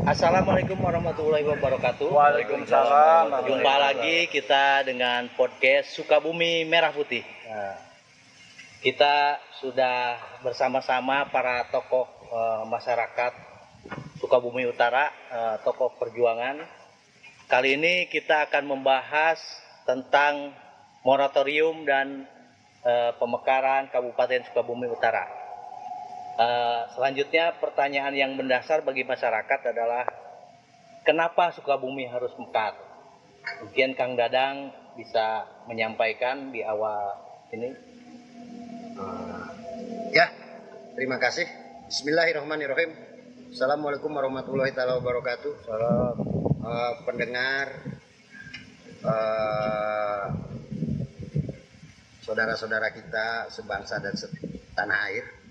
Assalamualaikum warahmatullahi wabarakatuh. Waalaikumsalam. Jumpa lagi kita dengan podcast Sukabumi Merah Putih. Kita sudah bersama-sama para tokoh masyarakat Sukabumi Utara, tokoh perjuangan. Kali ini kita akan membahas tentang moratorium dan pemekaran Kabupaten Sukabumi Utara. Selanjutnya pertanyaan yang mendasar bagi masyarakat adalah kenapa Sukabumi harus mekar? Mungkin Kang Dadang bisa menyampaikan di awal ini. Ya, terima kasih. Bismillahirrahmanirrahim. Assalamualaikum warahmatullahi wabarakatuh. Salam. Pendengar, saudara-saudara kita sebangsa dan setanah air.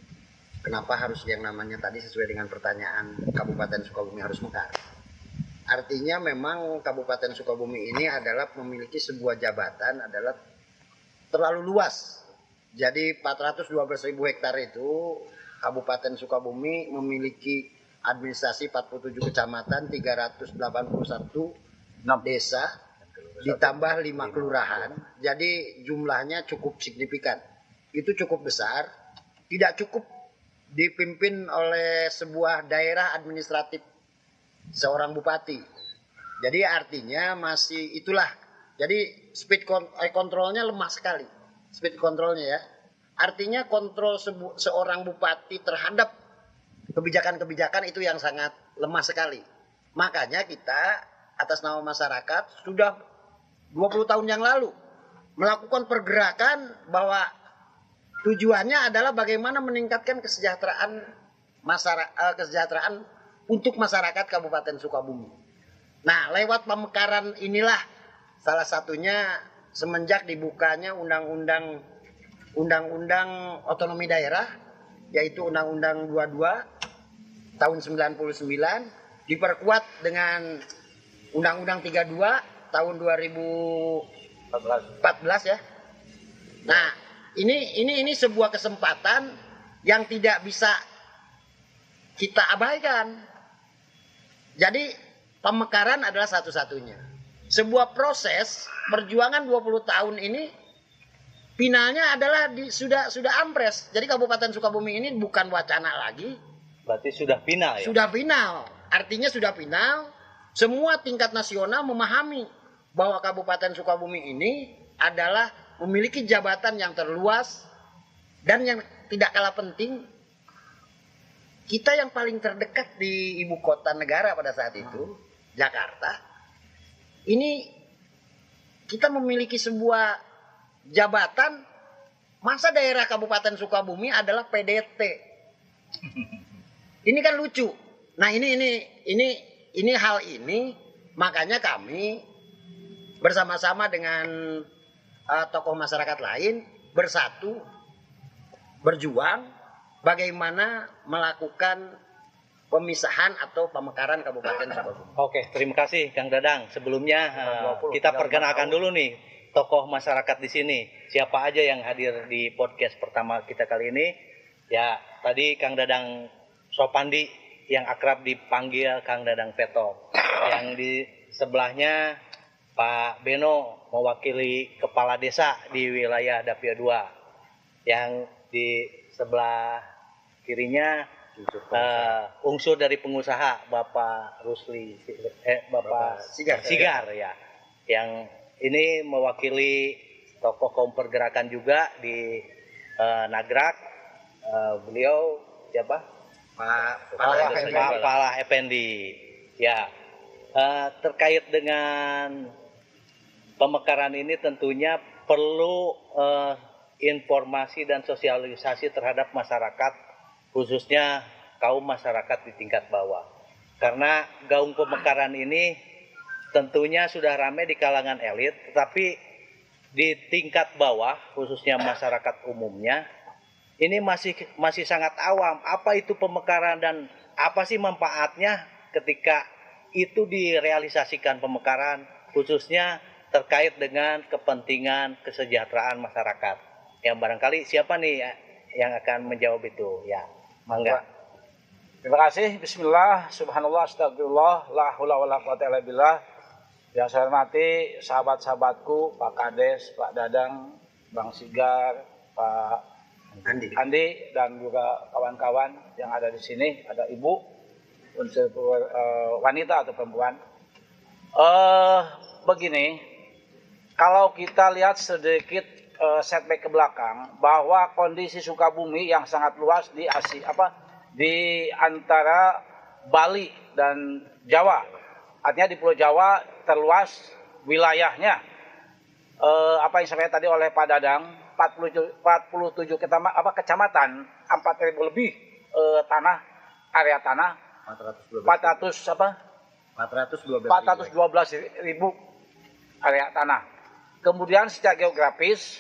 Kenapa harus yang namanya tadi sesuai dengan pertanyaan Kabupaten Sukabumi harus mekar? Artinya memang Kabupaten Sukabumi ini adalah memiliki sebuah jabatan adalah terlalu luas. Jadi 412.000 hektar itu Kabupaten Sukabumi memiliki administrasi 47 kecamatan, 381 desa, ditambah 5 kelurahan. Jadi jumlahnya cukup signifikan. Itu cukup besar, tidak cukup dipimpin oleh sebuah daerah administratif seorang bupati. Jadi artinya masih itulah. Jadi speed kontrolnya lemah sekali. Speed kontrolnya ya. Artinya kontrol seorang bupati terhadap kebijakan-kebijakan itu yang sangat lemah sekali. Makanya kita atas nama masyarakat sudah 20 tahun yang lalu melakukan pergerakan bahwa tujuannya adalah bagaimana meningkatkan kesejahteraan untuk masyarakat Kabupaten Sukabumi. Nah, lewat pemekaran inilah salah satunya semenjak dibukanya undang-undang otonomi daerah, yaitu Undang-Undang 22 tahun 99, diperkuat dengan Undang-Undang 32 tahun 2014 ya. Nah, ini sebuah kesempatan yang tidak bisa kita abaikan. Jadi pemekaran adalah satu-satunya. Sebuah proses perjuangan 20 tahun ini finalnya adalah sudah ampres. Jadi Kabupaten Sukabumi ini bukan wacana lagi. Berarti sudah final ya? Sudah final. Artinya sudah final. Semua tingkat nasional memahami bahwa Kabupaten Sukabumi ini adalah memiliki jabatan yang terluas dan yang tidak kalah penting, kita yang paling terdekat di ibu kota negara pada saat itu, Jakarta. Ini kita memiliki sebuah jabatan, masa daerah Kabupaten Sukabumi adalah PDT. Ini kan lucu. Nah, ini hal ini makanya kami bersama-sama dengan tokoh masyarakat lain bersatu berjuang bagaimana melakukan pemisahan atau pemekaran Kabupaten Sukabumi. Oke, terima kasih Kang Dadang. Sebelumnya kita perkenalkan dulu nih tokoh masyarakat di sini. Siapa aja yang hadir di podcast pertama kita kali ini? Ya, tadi Kang Dadang Sopandi yang akrab dipanggil Kang Dadang Peto. Yang di sebelahnya Pak Beno mewakili kepala desa di wilayah Dapia 2. Yang di sebelah kirinya unsur dari pengusaha Bapak Rusli, Bapak Sigar ya. Yang ini mewakili tokoh kaum pergerakan juga di Nagrak. Beliau siapa? Pak Pala Effendi. Ya. Terkait dengan pemekaran ini tentunya perlu informasi dan sosialisasi terhadap masyarakat, khususnya kaum masyarakat di tingkat bawah. Karena gaung pemekaran ini tentunya sudah ramai di kalangan elit, tetapi di tingkat bawah, khususnya masyarakat umumnya, ini masih sangat awam. Apa itu pemekaran dan apa sih manfaatnya ketika itu direalisasikan pemekaran, khususnya terkait dengan kepentingan kesejahteraan masyarakat. Yang barangkali siapa nih yang akan menjawab itu? Ya, mangga. Terima kasih. Bismillah, subhanallah, astagfirullah, la haula wala quwata illa billah. Yang saya hormati sahabat-sahabatku, Pak Kades, Pak Dadang, Bang Sigar, Pak Andi, dan juga kawan-kawan yang ada di sini, ada ibu, unsur wanita atau perempuan. Begini, kalau kita lihat sedikit setback ke belakang, bahwa kondisi Sukabumi yang sangat luas di di antara Bali dan Jawa, artinya di Pulau Jawa terluas wilayahnya. Apa yang disampaikan tadi oleh Pak Dadang, 47 kecamatan, 4.000 lebih area tanah, 412.000 area tanah. Kemudian secara geografis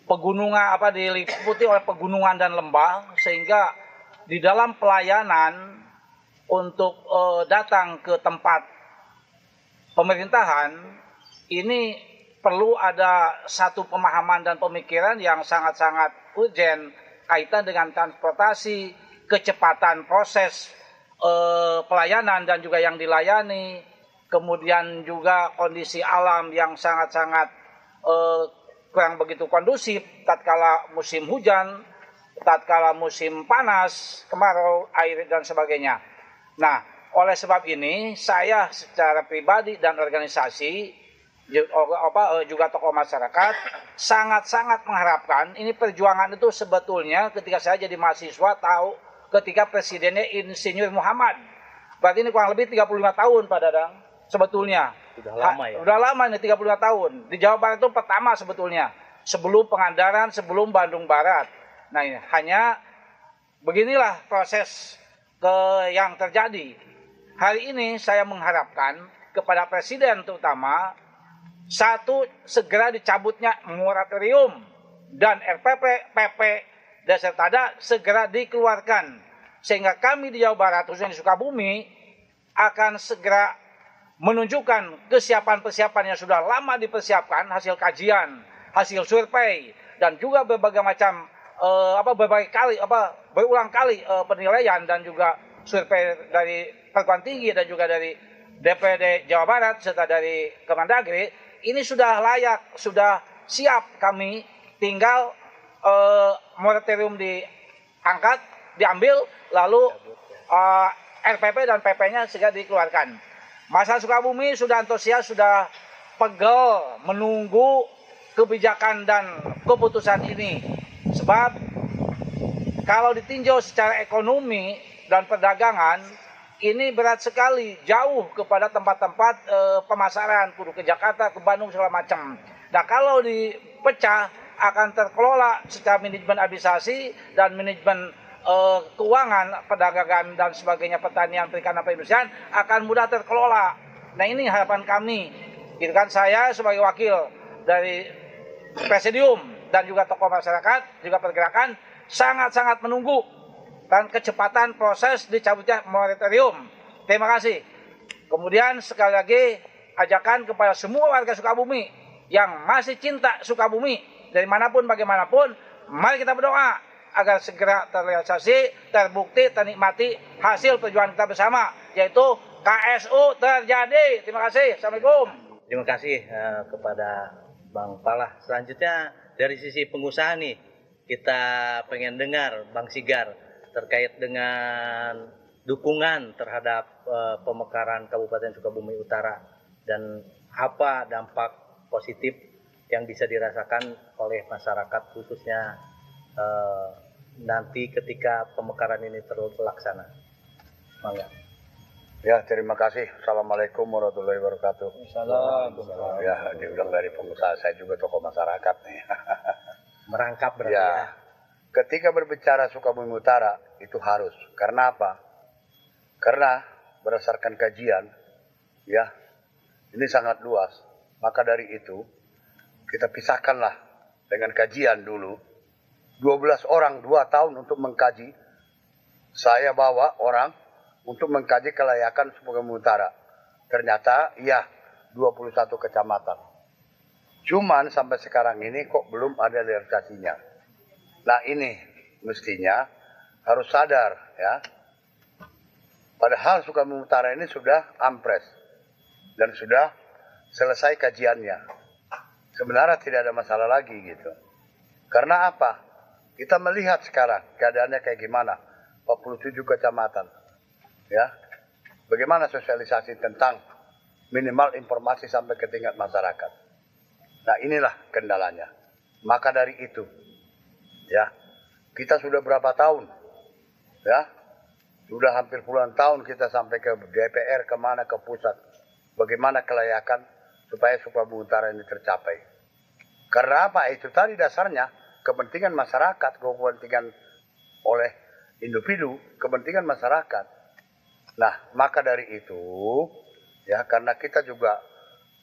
pegunungan diliputi oleh pegunungan dan lembah, sehingga di dalam pelayanan untuk datang ke tempat pemerintahan ini perlu ada satu pemahaman dan pemikiran yang sangat-sangat urgent kaitan dengan transportasi, kecepatan proses pelayanan dan juga yang dilayani, kemudian juga kondisi alam yang sangat-sangat kurang begitu kondusif tatkala musim hujan, tatkala musim panas, kemarau, air dan sebagainya. Nah, oleh sebab ini saya secara pribadi dan organisasi juga tokoh masyarakat sangat-sangat mengharapkan ini perjuangan itu sebetulnya ketika saya jadi mahasiswa tahu ketika presidennya Insinyur Muhammad. Berarti ini kurang lebih 35 tahun Pak Dadang sebetulnya. Sudah lama ya? Sudah lama ini 35 tahun. Di Jawa Barat itu pertama sebetulnya. Sebelum Pangandaran, sebelum Bandung Barat. Nah, ini hanya beginilah proses yang terjadi. Hari ini saya mengharapkan kepada Presiden terutama, satu, segera dicabutnya moratorium dan RPP, PP, dan sertada segera dikeluarkan. Sehingga kami di Jawa Barat, khususnya di Sukabumi, akan segera menunjukkan kesiapan-persiapan yang sudah lama dipersiapkan, hasil kajian, hasil survei, dan juga berbagai macam berulang kali penilaian dan juga survei dari perguruan tinggi dan juga dari DPD Jawa Barat serta dari Kemendagri, ini sudah layak, sudah siap kami, tinggal moratorium diangkat, diambil, lalu RPP dan PP-nya segera dikeluarkan. Masyarakat Sukabumi sudah antusias, sudah pegel menunggu kebijakan dan keputusan ini. Sebab kalau ditinjau secara ekonomi dan perdagangan, ini berat sekali, jauh kepada tempat-tempat pemasaran, kudu ke Jakarta, ke Bandung, segala macam. Nah, kalau dipecah akan terkelola secara manajemen administrasi dan manajemen keuangan, perdagangan dan sebagainya, pertanian, perikanan, perindustrian akan mudah terkelola. Nah, ini harapan kami. Gitu kan, saya sebagai wakil dari Presidium dan juga tokoh masyarakat, juga pergerakan, sangat-sangat menunggu dan kecepatan proses dicabutnya moratorium. Terima kasih. Kemudian sekali lagi ajakan kepada semua warga Sukabumi yang masih cinta Sukabumi dari manapun bagaimanapun, mari kita berdoa agar segera terrealisasi, terbukti, ternikmati hasil perjuangan kita bersama, yaitu KSU terjadi. Terima kasih. Assalamualaikum. Terima kasih kepada Bang Palah. Selanjutnya dari sisi pengusaha nih, kita pengen dengar Bang Sigar terkait dengan dukungan terhadap pemekaran Kabupaten Sukabumi Utara dan apa dampak positif yang bisa dirasakan oleh masyarakat khususnya nanti ketika pemekaran ini terlaksana. Mangga. Ya, terima kasih. Assalamualaikum warahmatullahi wabarakatuh. Assalamualaikum. Ya, diulang dari pengusaha, saya juga tokoh masyarakat nih. Merangkap berarti ya. Ketika berbicara Sukabumi Utara itu harus. Karena apa? Karena berdasarkan kajian, ya, ini sangat luas. Maka dari itu kita pisahkanlah dengan kajian dulu. 12 orang 2 tahun untuk mengkaji. Saya bawa orang untuk mengkaji kelayakan Sukabumi Utara. Ternyata ya 21 kecamatan. Cuman sampai sekarang ini kok belum ada realisasinya. Nah, ini mestinya harus sadar ya. Padahal Sukabumi Utara ini sudah ampres dan sudah selesai kajiannya. Sebenarnya tidak ada masalah lagi gitu. Karena apa? Kita melihat sekarang keadaannya kayak gimana. 47 kecamatan. Ya. Bagaimana sosialisasi tentang minimal informasi sampai ke tingkat masyarakat. Nah, inilah kendalanya. Maka dari itu, ya, kita sudah berapa tahun, ya, sudah hampir puluhan tahun kita sampai ke DPR, kemana, ke pusat. Bagaimana kelayakan supaya Sukabumi Utara ini tercapai. Karena apa? Itu tadi dasarnya kepentingan masyarakat, kepentingan oleh individu, kepentingan masyarakat. Nah, maka dari itu, ya, karena kita juga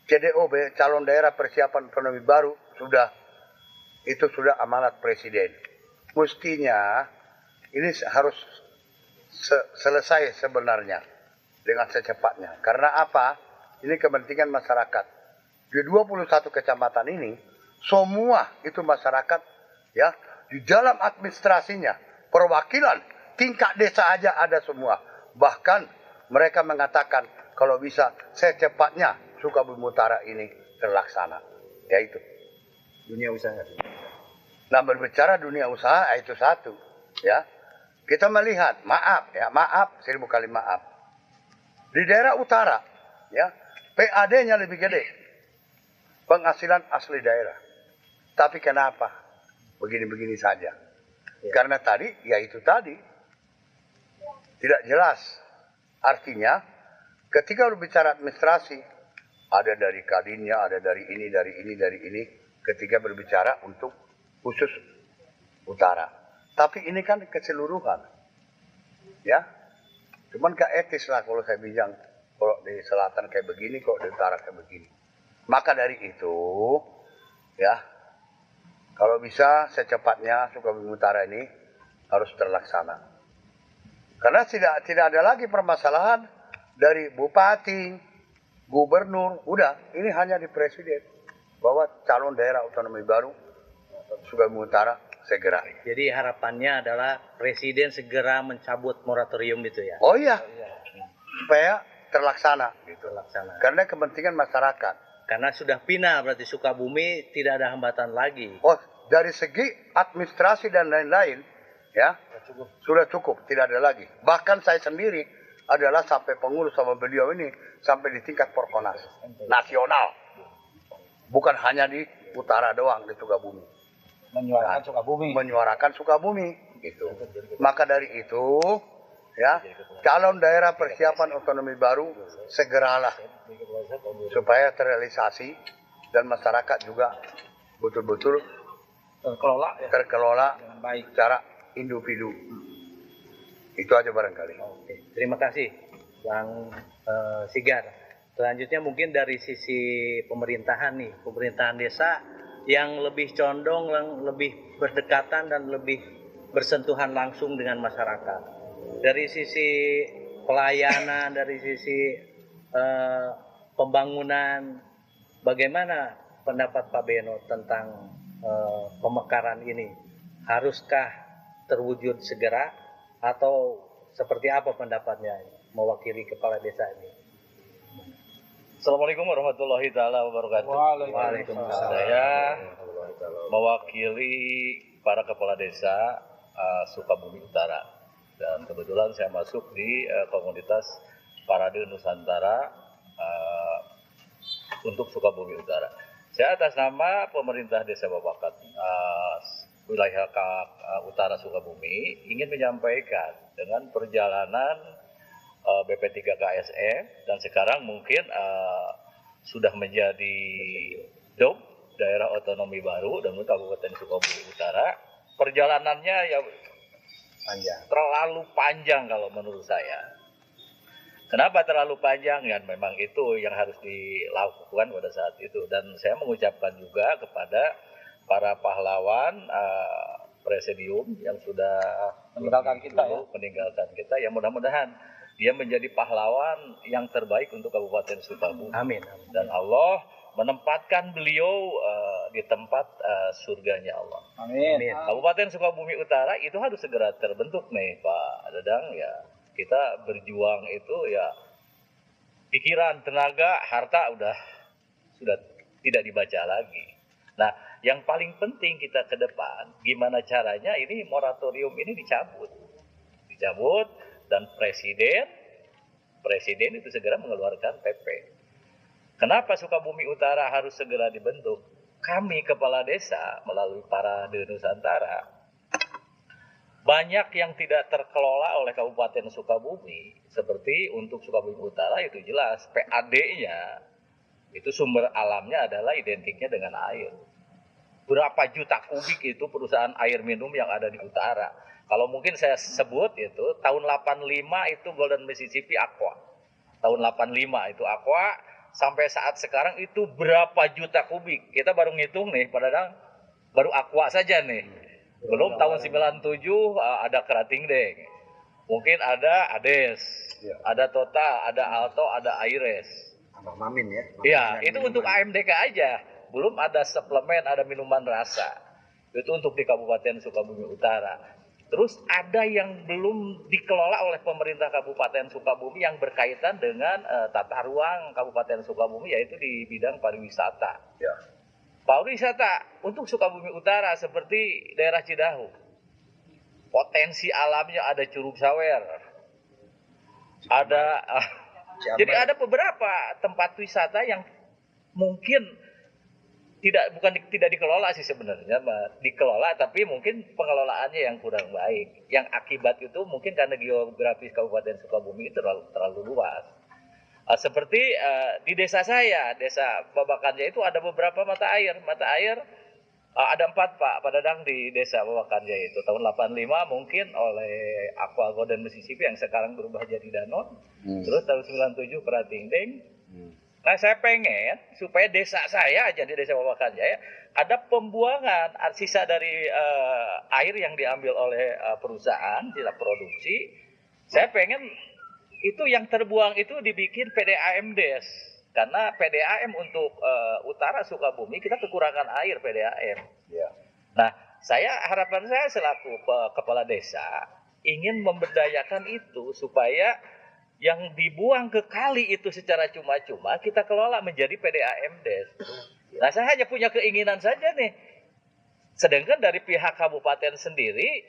CDOB, calon daerah persiapan otonomi baru, itu sudah amanat presiden. Mestinya ini harus selesai sebenarnya dengan secepatnya. Karena apa? Ini kepentingan masyarakat. Di 21 kecamatan ini, semua itu masyarakat, ya, di dalam administrasinya, perwakilan, tingkat desa aja ada semua. Bahkan mereka mengatakan kalau bisa secepatnya Sukabumi Utara ini terlaksana. Yaitu Dunia usaha. nah, berbicara dunia usaha itu satu, ya. Kita melihat, maaf, 1000 kali maaf. Di daerah utara, ya, PAD-nya lebih gede. Penghasilan asli daerah. Tapi kenapa? Begini-begini saja. Ya. Karena tadi, ya itu tadi. Tidak jelas. Artinya, ketika berbicara administrasi, ada dari Kadinnya, ada dari ini, dari ini, dari ini. Ketika berbicara untuk khusus utara. Tapi ini kan keseluruhan. Ya. Cuman gak etis lah kalau saya bilang. Kalau di selatan kayak begini, kalau di utara kayak begini. Maka dari itu, ya, kalau bisa secepatnya Sukabumi Utara ini harus terlaksana. Karena tidak ada lagi permasalahan dari bupati, gubernur, udah, ini hanya di presiden. Bahwa calon daerah otonomi baru Sukabumi Utara segera. Jadi harapannya adalah presiden segera mencabut moratorium itu ya. Oh iya, supaya terlaksana gitu. Terlaksana. Karena kepentingan masyarakat. Karena sudah pindah berarti Sukabumi tidak ada hambatan lagi. Oh, dari segi administrasi dan lain-lain, ya, sudah cukup, tidak ada lagi. Bahkan saya sendiri adalah sampai pengurus sama beliau ini sampai di tingkat Porkonas nasional, bukan hanya di utara doang di Sukabumi. Menyuarakan Sukabumi. Menyuarakan Sukabumi, gitu. Maka dari itu, ya, calon daerah persiapan otonomi baru segeralah supaya terrealisasi dan masyarakat juga betul-betul terkelola dengan baik. secara individu. Itu aja barangkali. Oke, terima kasih Bang Sigar. Selanjutnya mungkin dari sisi pemerintahan nih, pemerintahan desa yang lebih condong, yang lebih berdekatan dan lebih bersentuhan langsung dengan masyarakat. Dari sisi pelayanan, dari sisi pembangunan, bagaimana pendapat Pak Beno tentang pemekaran ini? Haruskah terwujud segera atau seperti apa pendapatnya mewakili kepala desa ini? Assalamualaikum warahmatullahi taala wabarakatuh. Waalaikumsalam. Saya mewakili para kepala desa Sukabumi Utara dan kebetulan saya masuk di komunitas Parade Nusantara untuk Sukabumi Utara. Saya atas nama pemerintah Desa Babakan wilayah utara Sukabumi ingin menyampaikan dengan perjalanan BP3 KSM dan sekarang mungkin sudah menjadi DOM daerah otonomi baru dan Kabupaten Sukabumi Utara. Perjalanannya ya terlalu panjang kalau menurut saya. Kenapa terlalu panjang? Ya memang itu yang harus dilakukan pada saat itu. Dan saya mengucapkan juga kepada para pahlawan presidium yang sudah Meninggalkan kita, ya mudah-mudahan dia menjadi pahlawan yang terbaik untuk Kabupaten Sukabumi. Amin. Dan Allah menempatkan beliau di tempat surganya Allah. Amin. Amin. Kabupaten Sukabumi Utara itu harus segera terbentuk nih Pak Dadang ya. Kita berjuang itu ya pikiran, tenaga, harta sudah tidak dibaca lagi. Nah, yang paling penting kita ke depan, gimana caranya ini moratorium ini dicabut dan presiden itu segera mengeluarkan PP. Kenapa Sukabumi Utara harus segera dibentuk? Kami kepala desa melalui para Nusantara banyak yang tidak terkelola oleh Kabupaten Sukabumi, seperti untuk Sukabumi Utara itu jelas PAD-nya itu sumber alamnya adalah identiknya dengan air. Berapa juta kubik itu perusahaan air minum yang ada di utara. Kalau mungkin saya sebut itu tahun 85 itu Golden Mississippi Aqua. Tahun 85 itu Aqua, sampai saat sekarang itu berapa juta kubik. Kita baru ngitung nih, padahal baru Aqua saja nih. Belum tahun 97 ada Kerating Deng. Mungkin ada Ades, ada Total, ada Alto, ada Aires. Abah Mamin ya. Iya, itu untuk AMDK aja. Belum ada suplemen, ada minuman rasa. Itu untuk di Kabupaten Sukabumi Utara. Terus ada yang belum dikelola oleh pemerintah Kabupaten Sukabumi yang berkaitan dengan tata ruang Kabupaten Sukabumi, yaitu di bidang pariwisata. Ya. Pariwisata untuk Sukabumi Utara seperti daerah Cidahu. Potensi alamnya ada Curug Sawer. Ada jadi ada beberapa tempat wisata yang mungkin tidak dikelola sih sebenarnya, dikelola tapi mungkin pengelolaannya yang kurang baik. Yang akibat itu mungkin karena geografis Kabupaten Sukabumi itu terlalu luas. Seperti di desa saya, desa Babakanja itu ada beberapa mata air. Ada 4 Pak Padadang di desa Babakanja itu. Tahun 85 mungkin oleh Aqua Golden Mississippi yang sekarang berubah jadi Danone. Terus tahun 97 Kerating Deng. Nah, saya pengen supaya desa saya aja di desa Babakanja ya, ada pembuangan sisa dari air yang diambil oleh perusahaan tidak produksi. Saya pengen itu yang terbuang itu dibikin PDAM-des, karena PDAM untuk utara Sukabumi kita kekurangan air PDAM. Ya. Nah, harapan saya selaku kepala desa ingin memberdayakan itu supaya yang dibuang ke kali itu secara cuma-cuma kita kelola menjadi PDAM-des. Nah, saya hanya punya keinginan saja nih. Sedangkan dari pihak kabupaten sendiri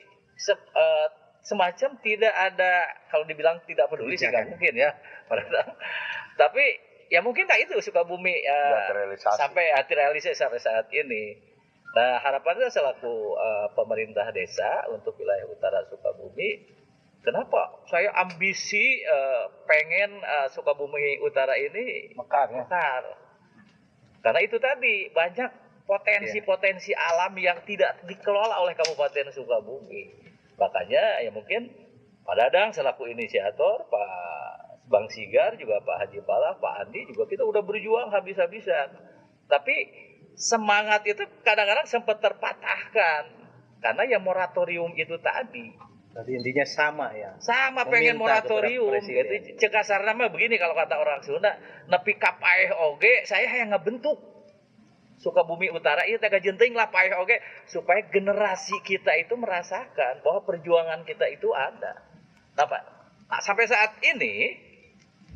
semacam tidak ada, kalau dibilang tidak peduli sih nggak mungkin ya. Tapi ya mungkin tak itu Sukabumi sampai terrealisasi sampai saat ini. Nah, harapan saya selaku pemerintah desa untuk wilayah utara Sukabumi, kenapa saya ambisi pengen Sukabumi Utara ini mekar. Karena itu tadi banyak potensi-potensi alam yang tidak dikelola oleh Kabupaten Sukabumi. Makanya ya mungkin Pak Dadang selaku inisiator, Pak Bang Sigar juga, Pak Haji Pala, Pak Andi juga, kita udah berjuang habis-habisan. Tapi semangat itu kadang-kadang sempat terpatahkan karena ya moratorium itu tadi. Berarti intinya sama ya. Sama pengen moratorium gitu. Cekasarna mah begini kalau kata orang Sunda, nepi ka paeh oge saya yang ngebentuk Sukabumi Utara itu tega jenting lah paeh oge supaya generasi kita itu merasakan bahwa perjuangan kita itu ada. Nah, sampai saat ini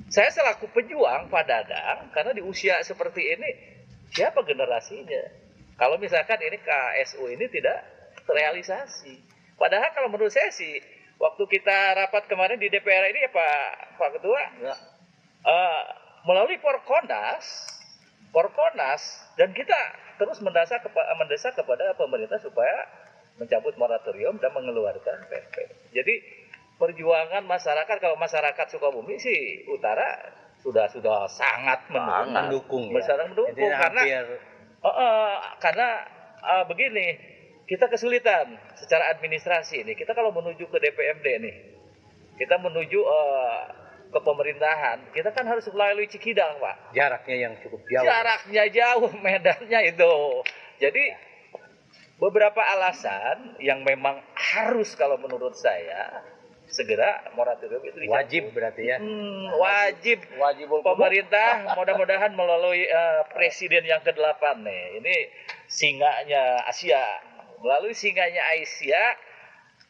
saya selaku pejuang Pak Dadang, karena di usia seperti ini siapa generasinya? Kalau misalkan ini KSU ini tidak terrealisasi. Padahal kalau menurut saya sih, waktu kita rapat kemarin di DPR ini ya Pak Ketua, ya. Melalui Porkonas, dan kita terus mendesak kepada pemerintah supaya mencabut moratorium dan mengeluarkan PP. Jadi perjuangan masyarakat, kalau masyarakat Sukabumi sih Utara sudah sangat mendukung. Karena begini. Kita kesulitan secara administrasi nih. Kita kalau menuju ke DPMD nih, kita menuju ke pemerintahan, kita kan harus melalui Cikidang, Pak. Jaraknya yang cukup jauh. Jaraknya jauh, medannya itu. Jadi beberapa alasan yang memang harus kalau menurut saya segera moratorium itu dicabut. Wajib berarti ya. Wajib. Pemerintah mudah-mudahan melalui presiden yang ke-8 nih. Ini singanya Asia. Melalui singanya Asia,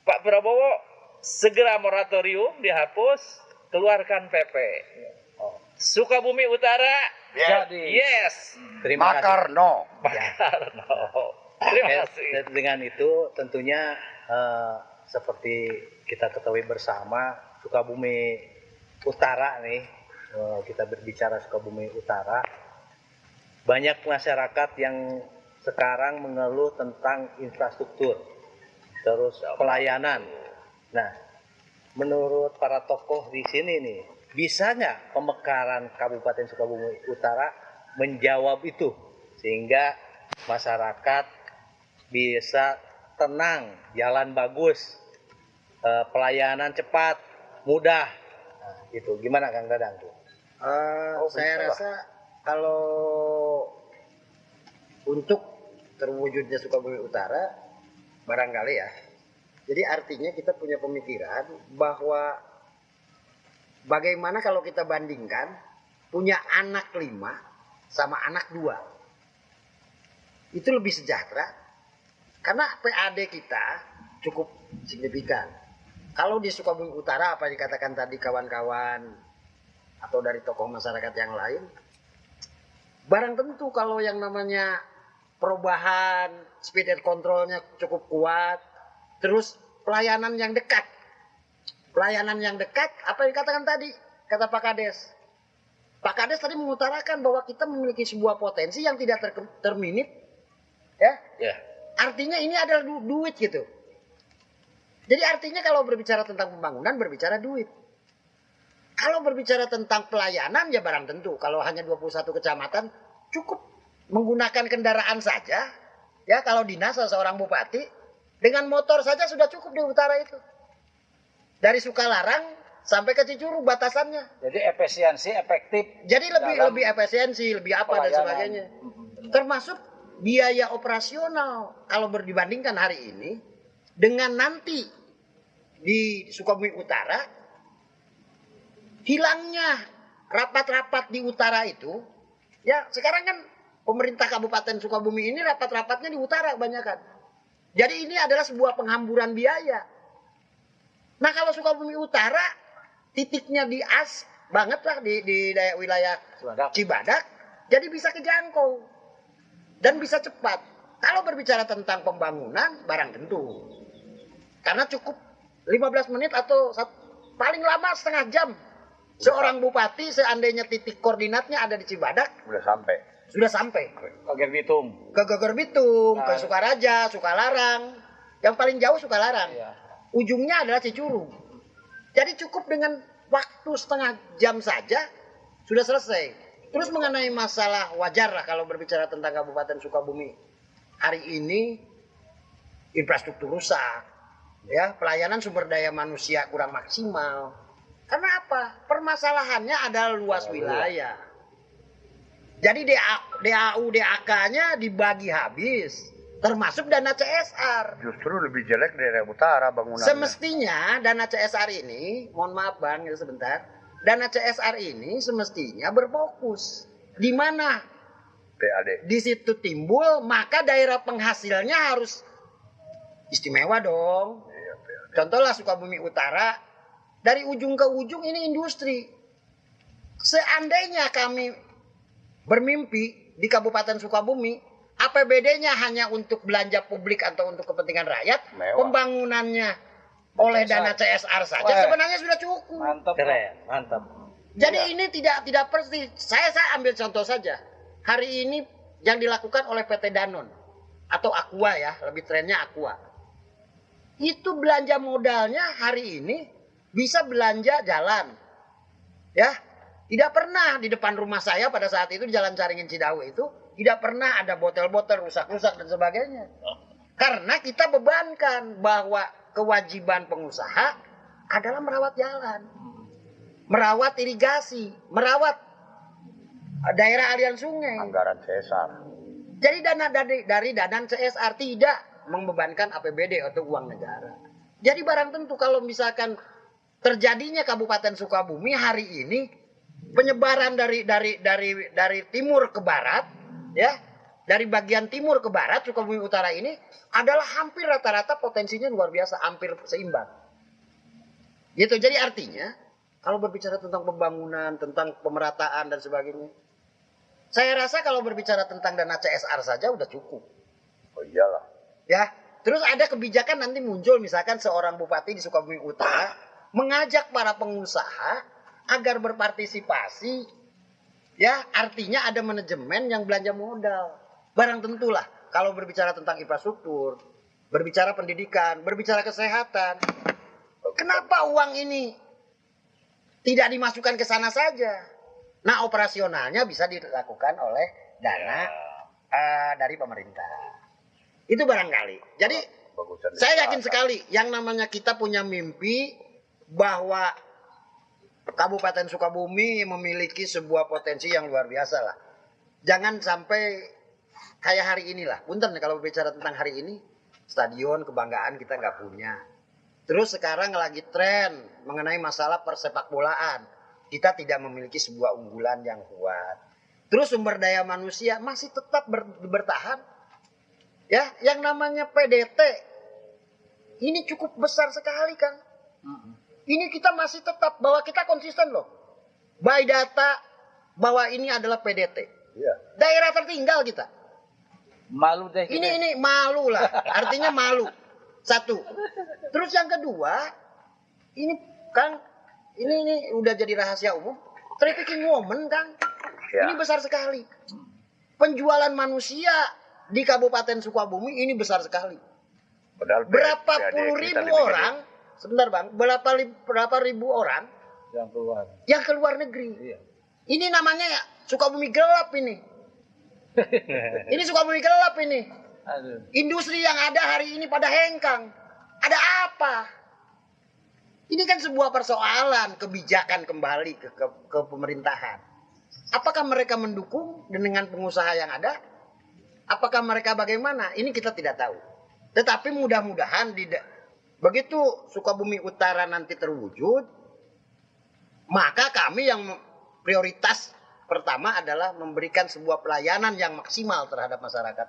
Pak Prabowo segera moratorium dihapus, keluarkan PP. Sukabumi Utara, Jadi. yes. Terima kasih. Makar no. Karno. Terima kasih. Dengan itu tentunya seperti kita ketahui bersama, Sukabumi Utara nih, kita berbicara Sukabumi Utara, banyak masyarakat yang sekarang mengeluh tentang infrastruktur, terus pelayanan. Nah, menurut para tokoh di sini nih, bisa nggak pemekaran Kabupaten Sukabumi Utara menjawab itu sehingga masyarakat bisa tenang, jalan bagus, pelayanan cepat, mudah. Nah, itu gimana Kang Dadang tuh? Saya rasa kalau untuk terwujudnya Sukabumi Utara barangkali ya. Jadi artinya kita punya pemikiran bahwa bagaimana kalau kita bandingkan punya anak 5 sama anak 2. Itu lebih sejahtera karena PAD kita cukup signifikan. Kalau di Sukabumi Utara apa yang dikatakan tadi kawan-kawan atau dari tokoh masyarakat yang lain, barang tentu kalau yang namanya perubahan, speed and controlnya cukup kuat, terus pelayanan yang dekat. Pelayanan yang dekat, apa yang dikatakan tadi, kata Pak Kades. Pak Kades tadi mengutarakan bahwa kita memiliki sebuah potensi yang tidak terminit, ya. Ya. Artinya ini adalah duit gitu. Jadi artinya kalau berbicara tentang pembangunan, berbicara duit. Kalau berbicara tentang pelayanan, ya barang tentu. Kalau hanya 21 kecamatan, cukup menggunakan kendaraan saja. Ya, kalau dinas seorang bupati, dengan motor saja sudah cukup di utara itu. Dari Sukalarang sampai ke Cicuru batasannya. Jadi efisiensi, efektif. Jadi dalam lebih efisiensi, lebih apa dan pelayanan. sebagainya. Termasuk biaya operasional kalau dibandingkan hari ini dengan nanti di Sukabumi Utara, hilangnya rapat-rapat di utara itu, ya sekarang kan pemerintah Kabupaten Sukabumi ini rapat-rapatnya di utara kebanyakan. Jadi ini adalah sebuah penghamburan biaya. Nah kalau Sukabumi Utara titiknya di banget lah di wilayah Cibadak, jadi bisa kejangkau dan bisa cepat. Kalau berbicara tentang pembangunan, barang tentu. Karena cukup 15 menit atau paling lama setengah jam. Seorang bupati seandainya titik koordinatnya ada di Cibadak, sudah sampai. Kaget Bitung. Ke Geger Bitung, ke Sukaraja, Sukalarang. Yang paling jauh Sukalarang. Iya. Ujungnya adalah Cicuru. Jadi cukup dengan waktu setengah jam saja sudah selesai. Terus mengenai masalah wajar lah kalau berbicara tentang Kabupaten Sukabumi. Hari ini infrastruktur rusak. Ya, pelayanan sumber daya manusia kurang maksimal. Karena apa? Permasalahannya adalah luas wilayah. Jadi DAU, DAK-nya dibagi habis. Termasuk dana CSR. Justru lebih jelek daerah utara bangunannya. Semestinya dana CSR ini, mohon maaf Bang, sebentar. Dana CSR ini semestinya berfokus. Di mana? PAD. Di situ timbul, maka daerah penghasilnya harus istimewa dong. Contohlah Sukabumi Utara, dari ujung ke ujung ini industri. Seandainya kami bermimpi di Kabupaten Sukabumi, APBD-nya hanya untuk belanja publik atau untuk kepentingan rakyat, Mewah. pembangunannya oleh dana CSR saja sebenarnya sudah cukup. Mantap. Keren, mantap. Jadi ini tidak persis. Saya ambil contoh saja. Hari ini yang dilakukan oleh PT Danone atau Aqua ya, lebih trennya Aqua. Itu belanja modalnya hari ini bisa belanja jalan. Ya. Tidak pernah di depan rumah saya pada saat itu di Jalan Caringin Cidahu itu tidak pernah ada botol-botol rusak-rusak dan sebagainya. Karena kita bebankan bahwa kewajiban pengusaha adalah merawat jalan, merawat irigasi, merawat daerah aliran sungai. Anggaran CSR. Jadi dana dari dana CSR tidak membebankan APBD atau uang negara. Jadi barang tentu kalau misalkan terjadinya Kabupaten Sukabumi hari ini penyebaran dari timur ke barat, ya, dari bagian timur ke barat Sukabumi Utara ini adalah hampir rata-rata potensinya luar biasa, hampir seimbang. Gitu. Jadi artinya kalau berbicara tentang pembangunan, tentang pemerataan dan sebagainya, saya rasa kalau berbicara tentang dana CSR saja udah cukup. Oh iyalah. Ya, terus ada kebijakan nanti muncul misalkan seorang bupati di Sukabumi Utara mengajak para pengusaha agar berpartisipasi. Ya, artinya ada manajemen yang belanja modal. Barang tentulah kalau berbicara tentang infrastruktur, berbicara pendidikan, berbicara kesehatan. Kenapa uang ini tidak dimasukkan ke sana saja? Nah, operasionalnya bisa dilakukan oleh dana dari pemerintah. Itu barangkali. Jadi saya yakin sekali yang namanya kita punya mimpi bahwa Kabupaten Sukabumi memiliki sebuah potensi yang luar biasa lah. Jangan sampai kayak hari inilah. Punten kalau berbicara tentang hari ini, stadion kebanggaan kita nggak punya. Terus sekarang lagi tren mengenai masalah persepak bolaan. Kita tidak memiliki sebuah unggulan yang kuat. Terus sumber daya manusia masih tetap bertahan. Ya, yang namanya PDT ini cukup besar sekali kan. Ini kita masih tetap bahwa kita konsisten loh. By data bahwa ini adalah PDT. Iya. Daerah tertinggal kita. Malu deh. Ini malu lah. Artinya malu. Satu. Terus yang kedua, ini Kang, ini udah jadi rahasia umum. Trafficking woman Kang. Ya. Ini besar sekali. Penjualan manusia di Kabupaten Sukabumi ini besar sekali. Padahal Berapa PDT puluh kita ribu lebih orang, sebentar Bang, berapa ribu orang yang keluar. yang keluar negeri. Iya. Ini namanya ya Sukabumi gelap ini. Ini Sukabumi gelap ini. Aduh. Industri yang ada hari ini pada hengkang. Ada apa? Ini kan sebuah persoalan kebijakan kembali ke pemerintahan. Apakah mereka mendukung dengan pengusaha yang ada? Apakah mereka bagaimana? Ini kita tidak tahu. Tetapi mudah-mudahan begitu Sukabumi Utara nanti terwujud, maka kami yang prioritas pertama adalah memberikan sebuah pelayanan yang maksimal terhadap masyarakat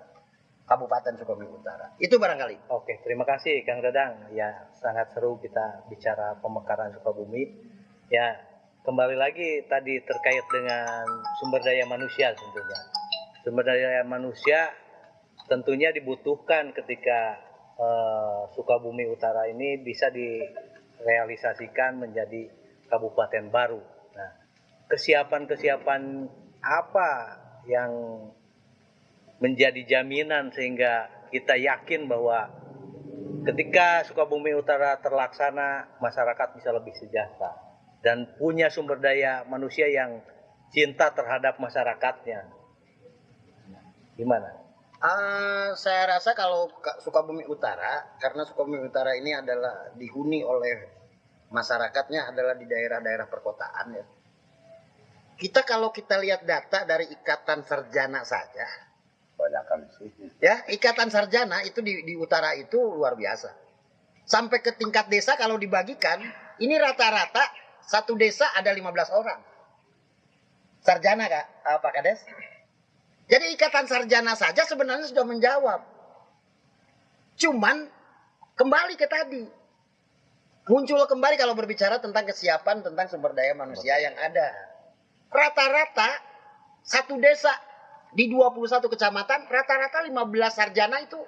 Kabupaten Sukabumi Utara. Itu barangkali. Oke, terima kasih Kang Dadang. Ya, sangat seru kita bicara pemekaran Sukabumi. Ya, kembali lagi tadi terkait dengan sumber daya manusia tentunya. Sumber daya manusia tentunya dibutuhkan ketika Sukabumi Utara ini bisa direalisasikan menjadi kabupaten baru. Nah, kesiapan apa yang menjadi jaminan sehingga kita yakin bahwa ketika Sukabumi Utara terlaksana, masyarakat bisa lebih sejahtera dan punya sumber daya manusia yang cinta terhadap masyarakatnya. Gimana? Saya rasa kalau Sukabumi Utara, karena Sukabumi Utara ini adalah dihuni oleh masyarakatnya adalah di daerah-daerah perkotaan ya. Kalau kita lihat data dari Ikatan Sarjana saja, banyak kan sih. ya Ikatan Sarjana itu di utara itu luar biasa. Sampai ke tingkat desa kalau dibagikan, ini rata-rata satu desa ada 15 orang. Sarjana Pak Kades? Jadi Ikatan Sarjana saja sebenarnya sudah menjawab. Cuman kembali ke tadi. Muncul kembali kalau berbicara tentang kesiapan tentang sumber daya manusia yang ada. Rata-rata satu desa di 21 kecamatan rata-rata 15 sarjana itu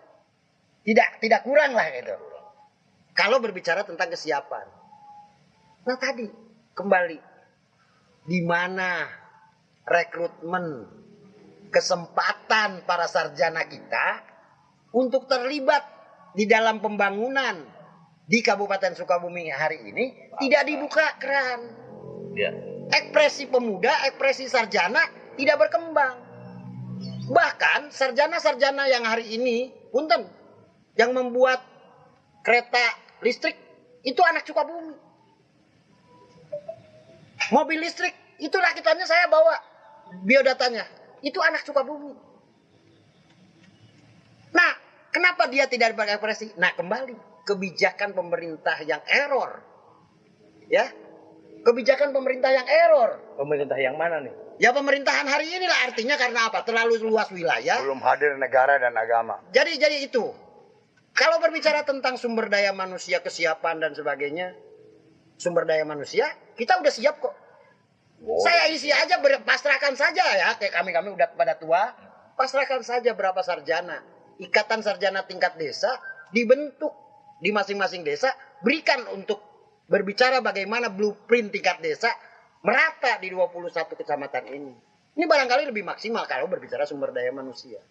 tidak kurang lah gitu. Kalau berbicara tentang kesiapan. Nah tadi kembali di mana rekrutmen kesempatan para sarjana kita untuk terlibat di dalam pembangunan di Kabupaten Sukabumi hari ini tidak dibuka keran. Ya. Ekspresi pemuda, ekspresi sarjana tidak berkembang. Bahkan sarjana-sarjana yang hari ini, punten, yang membuat kereta listrik itu anak Sukabumi. Mobil listrik itu rakitannya saya bawa biodatanya. Itu anak Sukabumi. Nah, kenapa dia tidak berekspresi? Nah, kembali kebijakan pemerintah yang error. Ya. Kebijakan pemerintah yang error. Pemerintah yang mana nih? Ya pemerintahan hari inilah artinya karena apa? Terlalu luas wilayah. Belum hadir negara dan agama. Jadi itu. Kalau berbicara tentang sumber daya manusia, kesiapan dan sebagainya, sumber daya manusia, kita udah siap kok. Saya isi aja, pasrahkan saja ya, kayak kami udah pada tua, pasrahkan saja berapa sarjana. Ikatan sarjana tingkat desa dibentuk di masing-masing desa, berikan untuk berbicara bagaimana blueprint tingkat desa merata di 21 kecamatan ini. Ini barangkali lebih maksimal kalau berbicara sumber daya manusia.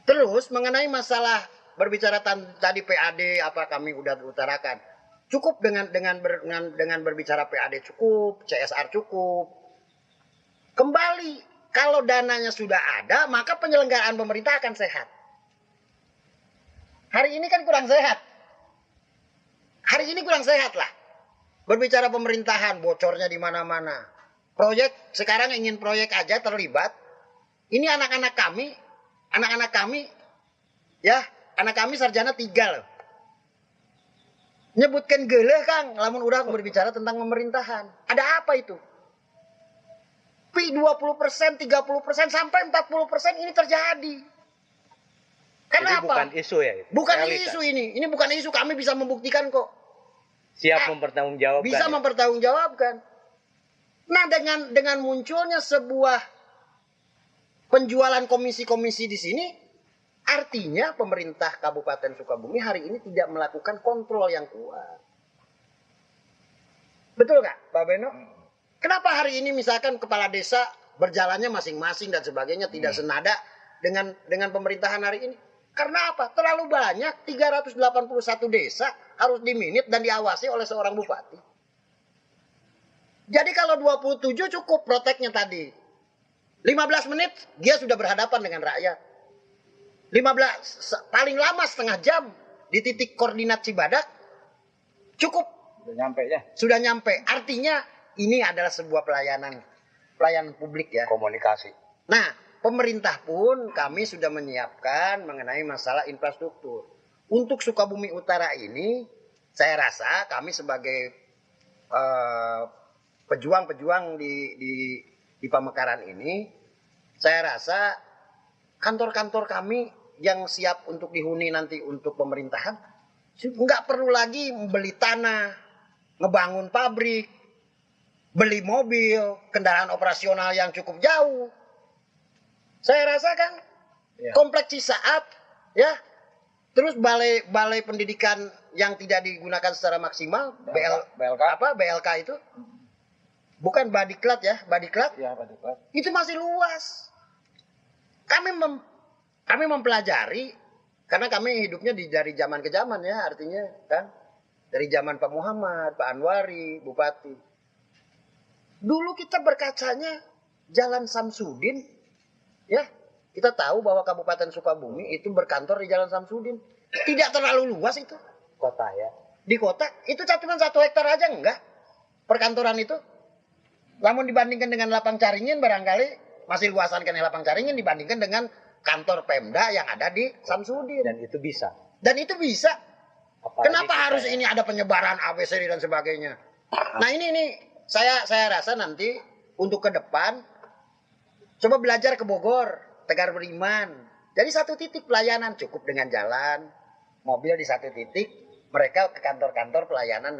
Terus mengenai masalah berbicara tadi PAD apa kami udah utarakan. Cukup dengan berbicara PAD cukup, CSR cukup. Kembali, kalau dananya sudah ada, maka penyelenggaraan pemerintah akan sehat. Hari ini kan kurang sehat. Hari ini kurang sehat lah. Berbicara pemerintahan, bocornya di mana-mana. Proyek, sekarang ingin proyek aja terlibat. Ini anak-anak kami, ya, anak kami sarjana 3 loh. Nyebutkan geleh Kang, lamun udah berbicara tentang pemerintahan. Ada apa itu? Pi 20%, 30%, sampai 40% ini terjadi. Kenapa? Jadi bukan isu ya? Bukan Realitas. isu ini. Ini bukan isu, kami bisa membuktikan kok. Siap mempertanggungjawabkan. Bisa ya? mempertanggungjawabkan. Nah, dengan munculnya sebuah penjualan komisi-komisi di sini, artinya pemerintah Kabupaten Sukabumi hari ini tidak melakukan kontrol yang kuat. Betul nggak, Pak Beno? Kenapa hari ini misalkan kepala desa berjalannya masing-masing dan sebagainya tidak senada dengan pemerintahan hari ini? Karena apa? Terlalu banyak 381 desa harus diminit dan diawasi oleh seorang bupati. Jadi kalau 27 cukup proteknya tadi. 15 menit dia sudah berhadapan dengan rakyat. 15 paling lama setengah jam di titik koordinat Cibadak cukup. Sudah nyampe. Artinya ini adalah sebuah pelayanan publik ya. Komunikasi. Nah, pemerintah pun kami sudah menyiapkan mengenai masalah infrastruktur. Untuk Sukabumi Utara ini, saya rasa kami sebagai pejuang-pejuang di Pamekaran ini, saya rasa kantor-kantor kami yang siap untuk dihuni nanti untuk pemerintahan, nggak perlu lagi membeli tanah, ngebangun pabrik, beli mobil, kendaraan operasional yang cukup jauh. Saya rasa kan kompleks Cisaat, ya, terus balai pendidikan yang tidak digunakan secara maksimal, BLK itu, bukan Badiklat ya, Badiklat, itu masih luas. Kami mempelajari, karena kami hidupnya dari zaman ke zaman ya, artinya kan dari zaman Pak Muhammad, Pak Anwari, Bupati. Dulu kita berkacanya Jalan Samsudin, ya, kita tahu bahwa Kabupaten Sukabumi itu berkantor di Jalan Samsudin. Tidak terlalu luas itu. Kota ya. Di kota, itu cuma 1 hektar aja enggak perkantoran itu. Namun dibandingkan dengan Lapang Caringin barangkali masih luasan kan Lapang Caringin dibandingkan dengan kantor Pemda yang ada di Samsudin. Dan itu bisa. Apalagi kenapa harus ini ada penyebaran ABCD dan sebagainya? Nah ini saya rasa nanti untuk ke depan coba belajar ke Bogor, Tegar Beriman. Jadi 1 titik pelayanan cukup dengan jalan, mobil di 1 titik, mereka ke kantor-kantor pelayanan.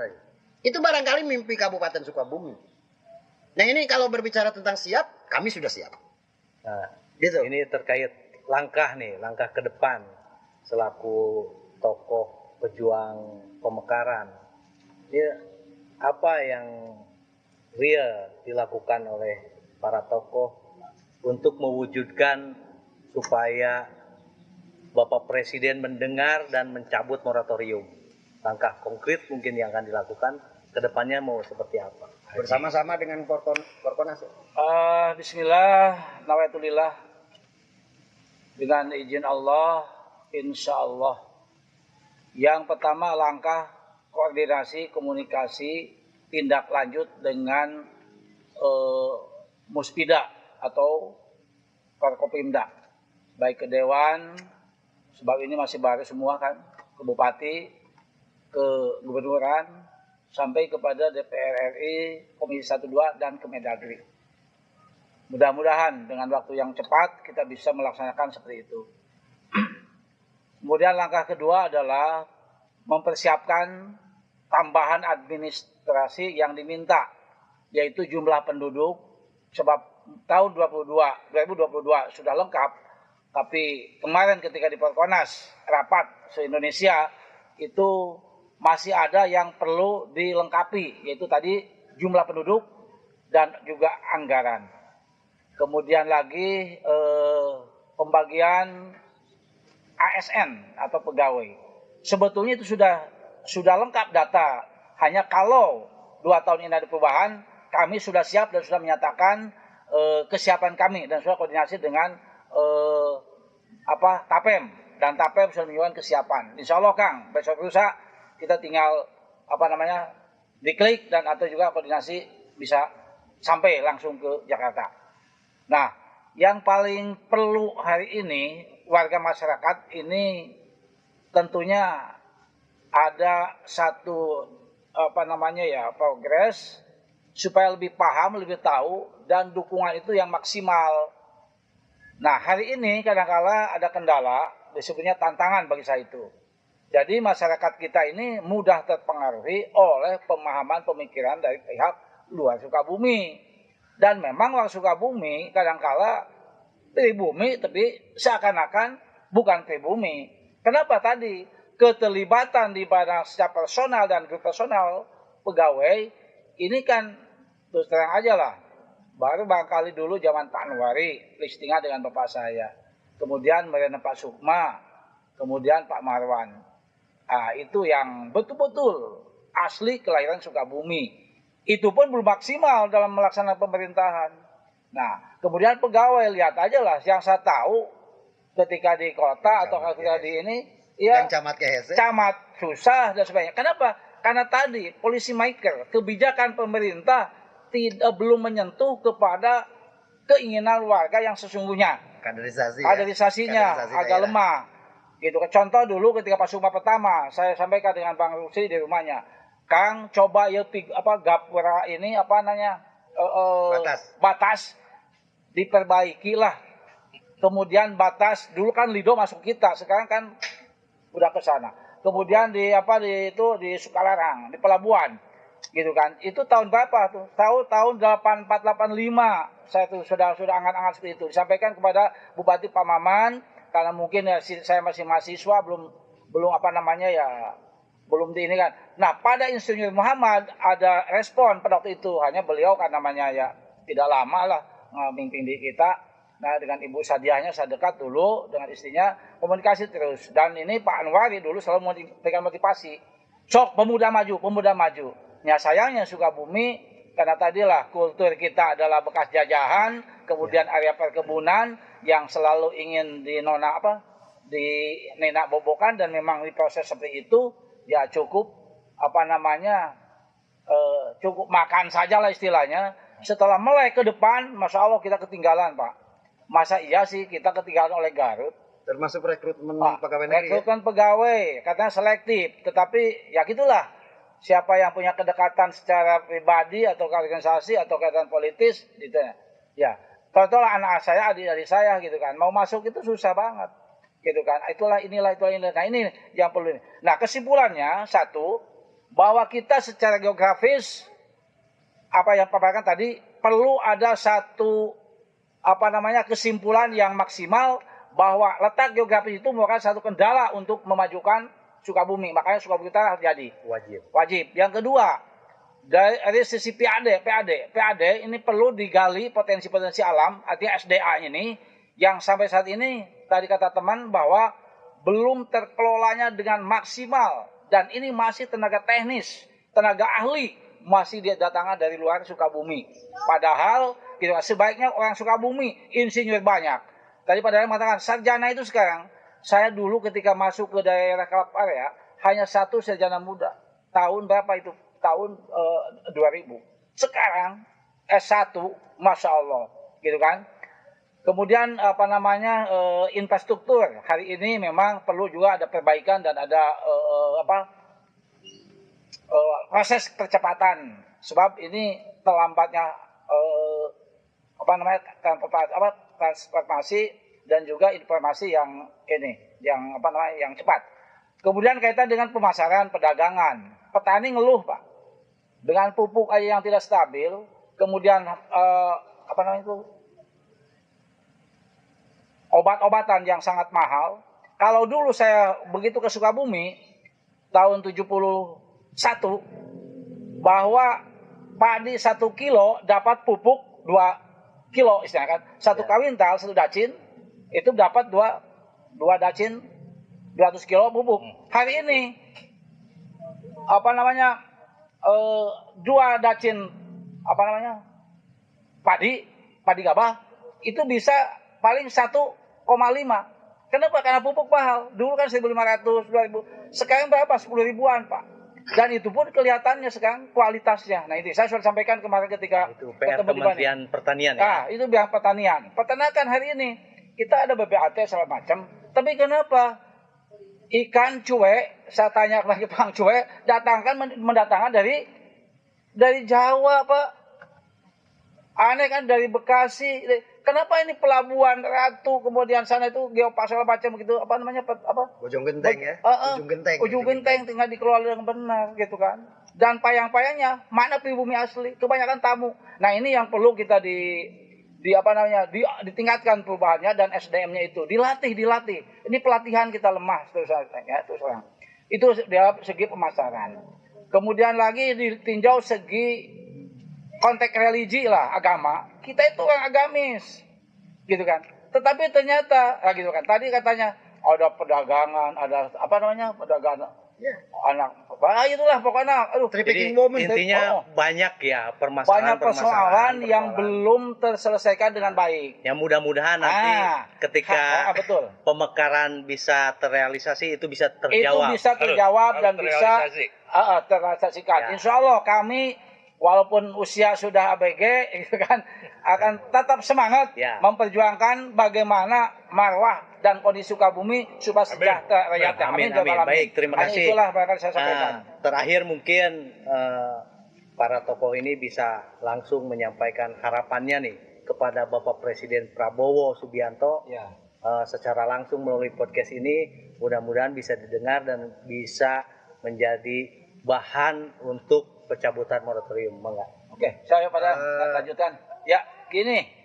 Itu barangkali mimpi Kabupaten Sukabumi. Nah ini kalau berbicara tentang siap, kami sudah siap. Nah, Gitu. ini terkait langkah ke depan selaku tokoh pejuang Pamekaran. Ya, apa yang real dilakukan oleh para tokoh untuk mewujudkan supaya Bapak Presiden mendengar dan mencabut moratorium. Langkah konkret mungkin yang akan dilakukan ke depannya mau seperti apa? Bersama-sama dengan Korponas. Bismillah, nawaitulillah. Dengan izin Allah, insya Allah. Yang pertama langkah koordinasi, komunikasi, tindak lanjut dengan Muspida atau Forkopimda. Baik ke Dewan, sebab ini masih baru semua kan, ke Bupati, ke Gubernuran, sampai kepada DPR RI, Komisi 1-2, dan Kemendagri. Mudah-mudahan dengan waktu yang cepat kita bisa melaksanakan seperti itu. Kemudian langkah kedua adalah mempersiapkan tambahan administrasi yang diminta, yaitu jumlah penduduk, sebab tahun 2022 sudah lengkap, tapi kemarin ketika di Perkonas rapat se-Indonesia itu masih ada yang perlu dilengkapi, yaitu tadi jumlah penduduk dan juga anggaran. Kemudian lagi pembagian ASN atau pegawai. Sebetulnya itu sudah lengkap data. Hanya kalau 2 tahun ini ada perubahan, kami sudah siap dan sudah menyatakan kesiapan kami dan sudah koordinasi dengan TAPEM, dan TAPEM sudah menunjukkan kesiapan. Insya Allah Kang, besok lusa kita tinggal diklik dan atau juga koordinasi bisa sampai langsung ke Jakarta. Nah, yang paling perlu hari ini warga masyarakat ini tentunya ada satu progres supaya lebih paham, lebih tahu, dan dukungan itu yang maksimal. Nah, hari ini kadang-kala ada kendala, disebutnya tantangan bagi saya itu. Jadi masyarakat kita ini mudah terpengaruhi oleh pemahaman pemikiran dari pihak luar Sukabumi. Dan memang luar Sukabumi kadang-kala pribumi, tapi seakan-akan bukan pribumi. Kenapa tadi? Keterlibatan di bidang secara personal dan grup personal pegawai ini kan terus terang aja lah. Baru barangkali dulu zaman Pak Anwari listingan dengan bapak saya. Kemudian merendah Pak Sukma, kemudian Pak Marwan. Nah, itu yang betul-betul asli kelahiran Sukabumi. Itu pun belum maksimal dalam melaksanakan pemerintahan. Nah, kemudian pegawai, lihat aja lah, yang saya tahu ketika di kota atau ketika di ini, ya yang camat susah dan sebagainya. Kenapa? Karena tadi policy maker, kebijakan pemerintah belum menyentuh kepada keinginan warga yang sesungguhnya. Kaderisasinya agak lemah. Gitu. Contoh dulu ketika Pak Sukma pertama, saya sampaikan dengan Bang Rusli di rumahnya, Kang, coba ya gapura ini batas diperbaiki lah. Kemudian batas dulu kan Lido masuk kita, sekarang kan udah ke sana. Kemudian di Sukalarang, di pelabuhan. Gitu kan. Itu tahun berapa tuh? Tahun 8485. Saya tuh sudah angan-angan seperti itu. Disampaikan kepada Bupati Pak Maman, karena mungkin ya saya masih mahasiswa, belum belum di ini kan. Nah, pada Insinyur Muhammad ada respon pada waktu itu, hanya beliau kan namanya ya tidak lama lah memimpin di kita. Nah, dengan Ibu Sadiahnya saya dekat dulu, dengan istrinya komunikasi terus. Dan ini Pak Anwari dulu selalu memberikan motivasi. Sok pemuda maju. Ya sayangnya Sukabumi karena tadilah kultur kita adalah bekas jajahan, kemudian area perkebunan yang selalu ingin dinenak bobokan, dan memang diproses seperti itu, ya cukup cukup makan saja lah istilahnya. Setelah melek ke depan, Masya Allah kita ketinggalan Pak. Masa iya sih kita ketinggalan oleh Garut? Termasuk rekrutmen pegawai negeri. Rekrutmen pegawai, katanya selektif, tetapi ya gitulah. Siapa yang punya kedekatan secara pribadi atau organisasi atau kedekatan politis, gitu ya. Contohlah anak saya, adik-adik saya gitu kan, mau masuk itu susah banget, gitu kan. Inilah. Nah ini yang perlu. Nah kesimpulannya satu, bahwa kita secara geografis apa yang paparkan tadi perlu ada satu kesimpulan yang maksimal bahwa letak geografis itu merupakan satu kendala untuk memajukan Sukabumi. Makanya Sukabumi Utara harus jadi wajib. Yang kedua, dari sisi PAD ini perlu digali potensi-potensi alam, artinya SDA ini yang sampai saat ini tadi kata teman bahwa belum terkelolanya dengan maksimal, dan ini masih tenaga teknis, tenaga ahli masih didatangkan dari luar Sukabumi. Padahal sebaiknya orang Sukabumi insinyur banyak. Tadi padahal mengatakan sarjana itu sekarang, saya dulu ketika masuk ke daerah Kelap Area hanya satu sarjana muda. Tahun berapa itu? Tahun 2000. Sekarang S1, Masya Allah, gitu kan. Kemudian infrastruktur hari ini memang perlu juga ada perbaikan dan ada proses percepatan. Sebab ini terlambatnya transformasi dan juga informasi yang cepat. Kemudian kaitan dengan pemasaran, perdagangan. Petani ngeluh Pak. dengan pupuk aja yang tidak stabil, kemudian apa namanya itu, obat-obatan yang sangat mahal. Kalau dulu saya begitu ke Sukabumi tahun 71, bahwa padi 1 kilo dapat pupuk 2 kilo istilahnya kan. 1 kawintal, 1 dacin itu dapat 2 dacin 200 kilo pupuk. Hari ini apa namanya 2 dacin apa namanya padi gabah itu bisa paling 1,5. Kenapa? Karena pupuk mahal. Dulu kan 1.500, 2.000. Sekarang berapa? 10 ribuan, Pak. Dan itu pun kelihatannya sekarang kualitasnya. Nah, itu saya sudah sampaikan kemarin ketika itu PR Kementerian Pertanian ya. Nah, itu biang pertanian. Peternakan hari ini kita ada BPAT segala macam, tapi kenapa ikan cuek, saya tanya lagi Bang cuek, mendatangkan dari Jawa, Pak. Aneh kan, dari Bekasi. Kenapa ini Pelabuhan Ratu, kemudian sana itu Geopark segala macam gitu, apa namanya, apa? Ujung Genteng ya. Ujung Genteng tinggal dikelola dengan benar gitu kan. Dan payang-payangnya mana pribumi asli, kebanyakan tamu. Nah, ini yang perlu kita ditingkatkan perubahannya, dan SDM-nya itu dilatih. Ini pelatihan kita lemah terus terang. Itu dalam segi pemasaran. Kemudian lagi ditinjau segi konteks religi lah, agama. Kita itu orang agamis, gitu kan. Tetapi ternyata, gitu kan. Tadi katanya ada perdagangan, ada apa namanya perdagangan. Anak, itulah pokoknya. Aduh. Jadi intinya banyak ya permasalahan yang belum terselesaikan dengan baik. Yang mudah-mudahan nanti ketika betul, pemekaran bisa terrealisasi, itu bisa terjawab. Itu bisa terjawab dan bisa terrealisasikan. Insya Allah kami, walaupun usia sudah ABG, gitu kan, akan tetap semangat memperjuangkan bagaimana marwah dan kondisi Sukabumi supaya sejahtera rakyatnya. Amin. Baik, terima kasih. Itulah barangkali saya sampaikan. Terakhir mungkin para tokoh ini bisa langsung menyampaikan harapannya nih kepada Bapak Presiden Prabowo Subianto secara langsung melalui podcast ini. Mudah-mudahan bisa didengar dan bisa menjadi bahan untuk pencabutan moratorium. Oke, saya pada lanjutkan. Ya, gini.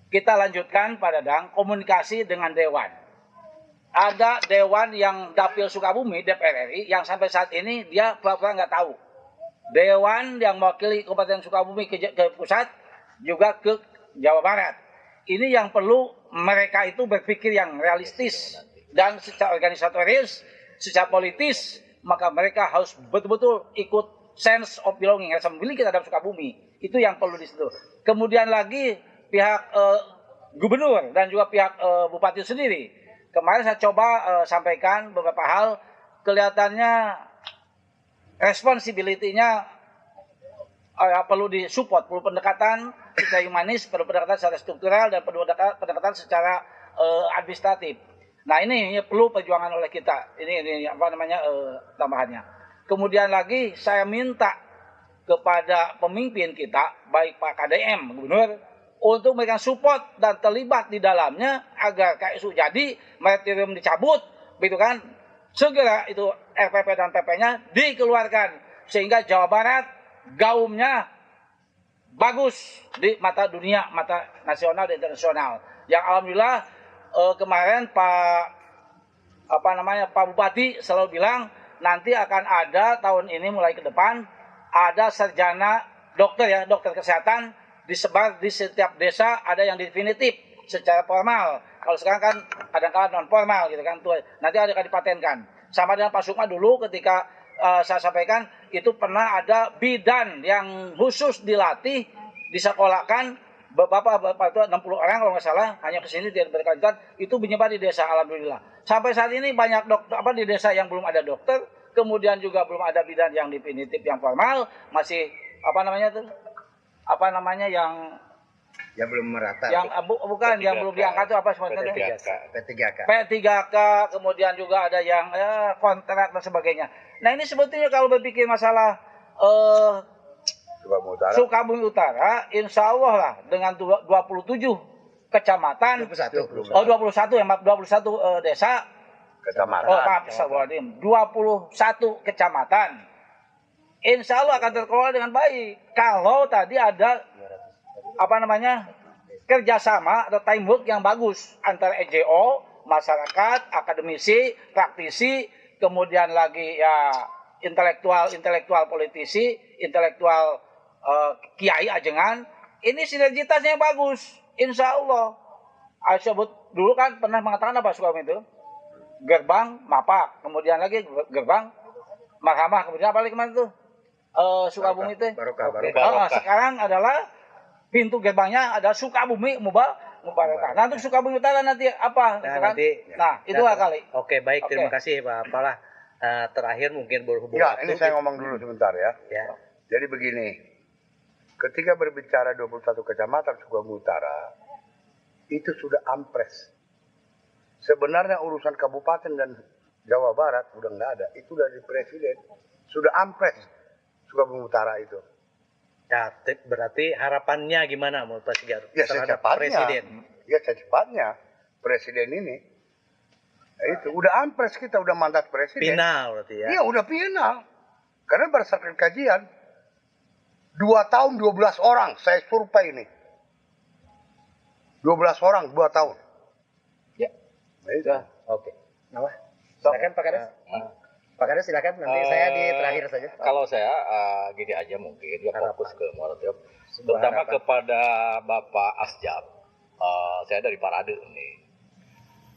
Kita lanjutkan pada komunikasi dengan Dewan. Ada Dewan yang Dapil Sukabumi, DPR RI, yang sampai saat ini dia pura-pura nggak tahu. Dewan yang mewakili Kabupaten Sukabumi ke pusat, juga ke Jawa Barat. Ini yang perlu mereka itu berpikir yang realistis. Dan secara organisatoris, secara politis, maka mereka harus betul-betul ikut sense of belonging, rasa memiliki terhadap Sukabumi. Itu yang perlu disitu. Kemudian lagi pihak gubernur dan juga pihak bupati sendiri. Kemarin saya coba sampaikan beberapa hal, kelihatannya responsibility-nya perlu disupport, perlu pendekatan secara humanis, perlu pendekatan secara struktural, dan perlu pendekatan secara administratif. Nah, ini perlu perjuangan oleh kita. Ini apa namanya tambahannya. Kemudian lagi saya minta kepada pemimpin kita, baik Pak KDM, Gubernur, untuk memberikan support dan terlibat di dalamnya agar KSU jadi, moratorium dicabut, begitu kan? Segera itu RPP dan PP-nya dikeluarkan sehingga Jawa Barat gaumnya bagus di mata dunia, mata nasional dan internasional. Yang alhamdulillah kemarin Pak Bupati selalu bilang nanti akan ada tahun ini mulai ke depan ada sarjana dokter kesehatan disebar di setiap desa, ada yang definitif secara formal. Kalau sekarang kan kadang-kadang non formal gitu kan, tuh nanti akan dipatenkan. Sama dengan Pak Sukma dulu ketika saya sampaikan itu pernah ada bidan yang khusus dilatih, disekolahkan bapak itu 60 orang kalau nggak salah, hanya kesini dia berkelanjutan, itu menyebar di desa, alhamdulillah. Sampai saat ini banyak dokter di desa yang belum ada dokter, kemudian juga belum ada bidan yang definitif yang formal, masih yang belum merata. Yang bukan yang belum diangkat itu apa sebetulnya? P3K. Kemudian juga ada yang kontrak dan sebagainya. Nah, ini sebetulnya kalau berpikir masalah Sukabumi Utara, insya Allah lah dengan 27 kecamatan, 21 desa, kecamatan. 21 kecamatan, insya Allah akan terkelola dengan baik. Kalau tadi ada kerjasama atau teamwork yang bagus antara NGO, masyarakat, akademisi, praktisi, kemudian lagi ya intelektual politisi, intelektual kiai ajengan. Ini sinergitasnya yang bagus, insya Allah. Sebut dulu kan pernah mengatakan apa Sukabumi itu? Gerbang Mapak, kemudian lagi gerbang Mahkamah, kemudian apa lagi kemarin itu? Sukabumi itu. Barokah. Sekarang adalah pintu gerbangnya ada Sukabumi Mubarakah. Nah, untuk Sukabumi Utara nanti apa? Itu kali. Oke, baik. Terima kasih Pak Pala. Terakhir mungkin berhubung Ya, ini saya ngomong dulu sebentar ya. Jadi begini, ketika berbicara 21 kecamatan Sukabumi Utara, itu sudah ampres. Sebenarnya urusan kabupaten dan Jawa Barat udah nggak ada. Itu dari presiden. Sudah ampres Sukabumi Utara itu. Ya, berarti harapannya gimana menurut Pak Sigar terhadap secepatnya, presiden? Ya secepatnya presiden ini. Nah, itu udah ampres, kita udah mandat presiden. Final berarti ya? Iya udah final. Karena berdasarkan kajian 2 tahun 12 orang saya survei ini. 12 orang 2 tahun. Ya. Nah, itu. Oke. Silakan Pak Kades. Pak Kades silakan, nanti saya di terakhir saja. Kalau saya gini aja mungkin ya fokus ke Muaratiop, terutama kepada Bapak Asjab. Saya dari Parade ini.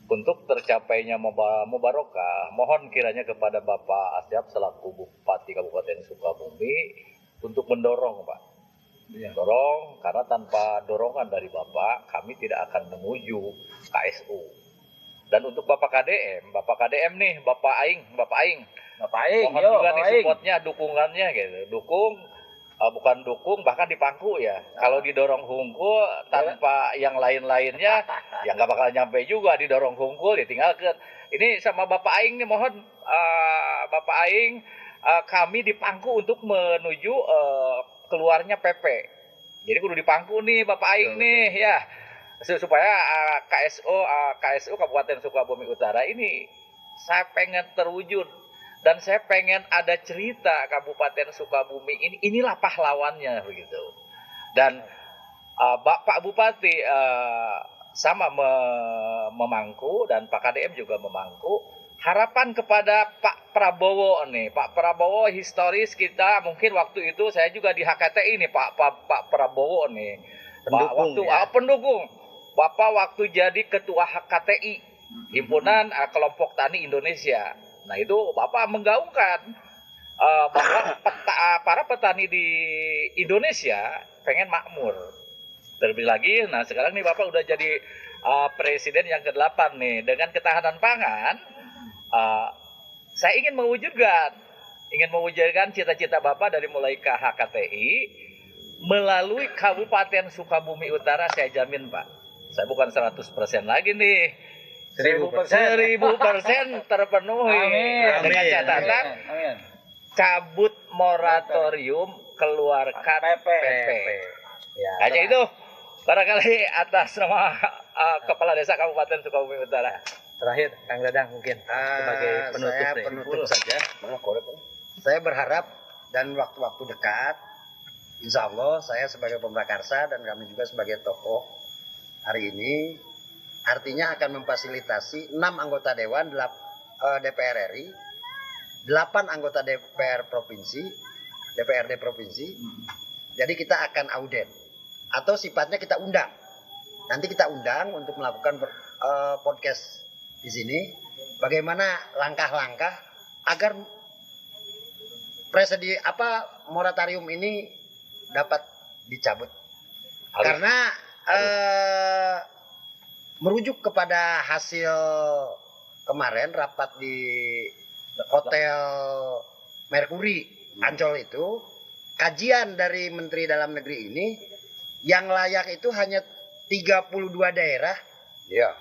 Untuk tercapainya Mubarokah, mohon kiranya kepada Bapak Asjab selaku Bupati Kabupaten Sukabumi untuk mendorong, Pak. Dorong, karena tanpa dorongan dari Bapak, kami tidak akan menuju KSU. Dan untuk Bapak KDM nih, Bapak Aing, mohon juga nih supportnya, dukungannya gitu. Bukan dukung, bahkan dipangku ya. Kalau didorong hungkul tanpa yang lain-lainnya, ya nggak bakal nyampe juga. Didorong hungkul, ya tinggal ke. Ini sama Bapak Aing nih, mohon Bapak Aing, kami dipangku untuk menuju keluarnya PP. Jadi kudu dipangku nih Bapak Aing nih, ya. Supaya KSU Kabupaten Sukabumi Utara ini saya pengen terwujud, dan saya pengen ada cerita Kabupaten Sukabumi inilah pahlawannya begitu. Dan Pak Bupati sama memangku, dan Pak KDM juga memangku. Harapan kepada Pak Prabowo nih, Pak Prabowo historis kita, mungkin waktu itu saya juga di HKTI nih Pak Prabowo nih, pendukung. Bapak waktu jadi ketua HKTI, Himpunan Kelompok Tani Indonesia. Nah itu Bapak menggaungkan bahwa para petani di Indonesia pengen makmur. Terlebih lagi, nah sekarang nih Bapak udah jadi presiden yang ke-8 nih, dengan ketahanan pangan. Saya ingin mewujudkan cita-cita Bapak dari mulai ke HKTI melalui Kabupaten Sukabumi Utara. Saya jamin Pak, saya bukan 100% lagi nih, 1000% terpenuhi. Amin. Dengan catatan cabut moratorium, keluarkan PP. Ya, Hanya itu barangkali atas nama Kepala Desa Kabupaten Sukabumi Utara. Terakhir Kang Dadang mungkin sebagai penutup saya nih. penutup saja. Saya berharap dan waktu-waktu dekat, insya Allah saya sebagai pemrakarsa dan kami juga sebagai tokoh hari ini, artinya akan memfasilitasi 6 anggota Dewan DPR RI, 8 anggota DPRD Provinsi. Jadi kita akan audit, atau sifatnya kita undang. Nanti kita undang untuk melakukan podcast di sini, bagaimana langkah-langkah agar moratorium ini dapat dicabut. Karena merujuk kepada hasil kemarin rapat di Hotel Mercury Ancol itu, kajian dari Menteri Dalam Negeri ini, yang layak itu hanya 32 daerah, Ya.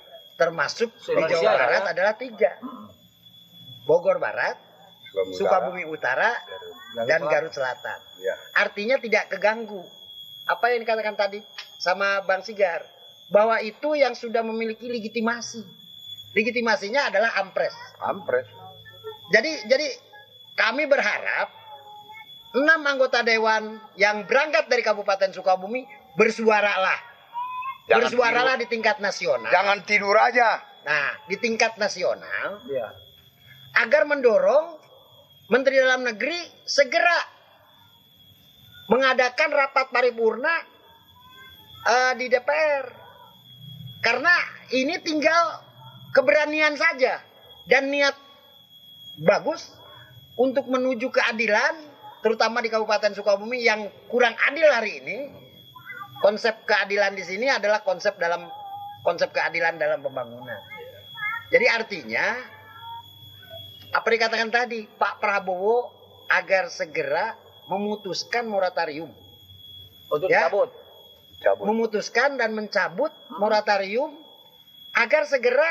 termasuk di Jawa Barat adalah 3. Bogor Barat, Sukabumi Utara, dan Garut Selatan. Ya. Artinya tidak keganggu. Apa yang dikatakan tadi sama Bang Sigar, bahwa itu yang sudah memiliki legitimasi. Legitimasinya adalah ampres. Ampres. Jadi kami berharap 6 6 anggota dewan yang berangkat dari Kabupaten Sukabumi bersuaralah. Bersuaralah di tingkat nasional. Jangan tidur aja. Nah, di tingkat nasional Iya. agar mendorong Menteri Dalam Negeri segera mengadakan rapat paripurna di DPR. Karena ini tinggal keberanian saja dan niat bagus untuk menuju keadilan, terutama di Kabupaten Sukabumi yang kurang adil hari ini. Konsep keadilan di sini adalah konsep keadilan dalam pembangunan. Jadi artinya apa dikatakan tadi, Pak Prabowo agar segera memutuskan moratorium. Untuk Ya. dicabut. Memutuskan dan mencabut moratorium agar segera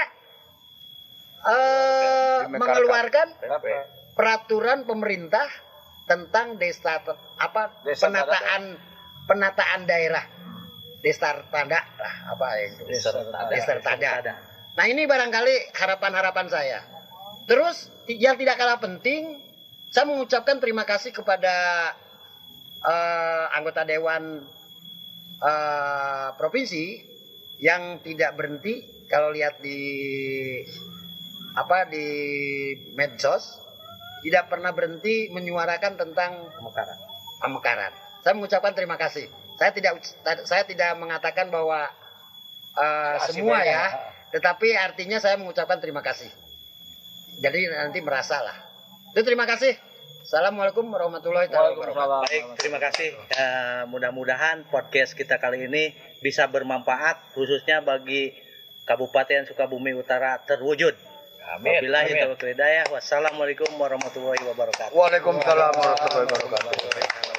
mengeluarkan peraturan pemerintah tentang Desa penataan daerah. Desa Tada lah, apa itu? Desa Tada. Nah, ini barangkali harapan-harapan saya. Terus yang tidak kalah penting, saya mengucapkan terima kasih kepada anggota dewan provinsi yang tidak berhenti, kalau lihat di medsos, tidak pernah berhenti menyuarakan tentang pemekaran. Saya mengucapkan terima kasih. Saya tidak mengatakan bahwa semua ya, tetapi artinya saya mengucapkan terima kasih. Jadi nanti merasalah. Itu terima kasih. Assalamualaikum warahmatullahi wabarakatuh. Baik, terima kasih. Mudah-mudahan podcast kita kali ini bisa bermanfaat khususnya bagi Kabupaten Sukabumi Utara terwujud. Amin. Wabillahi taufiq wal hidayah. Wassalamualaikum warahmatullahi wabarakatuh. Waalaikumsalam warahmatullahi wabarakatuh.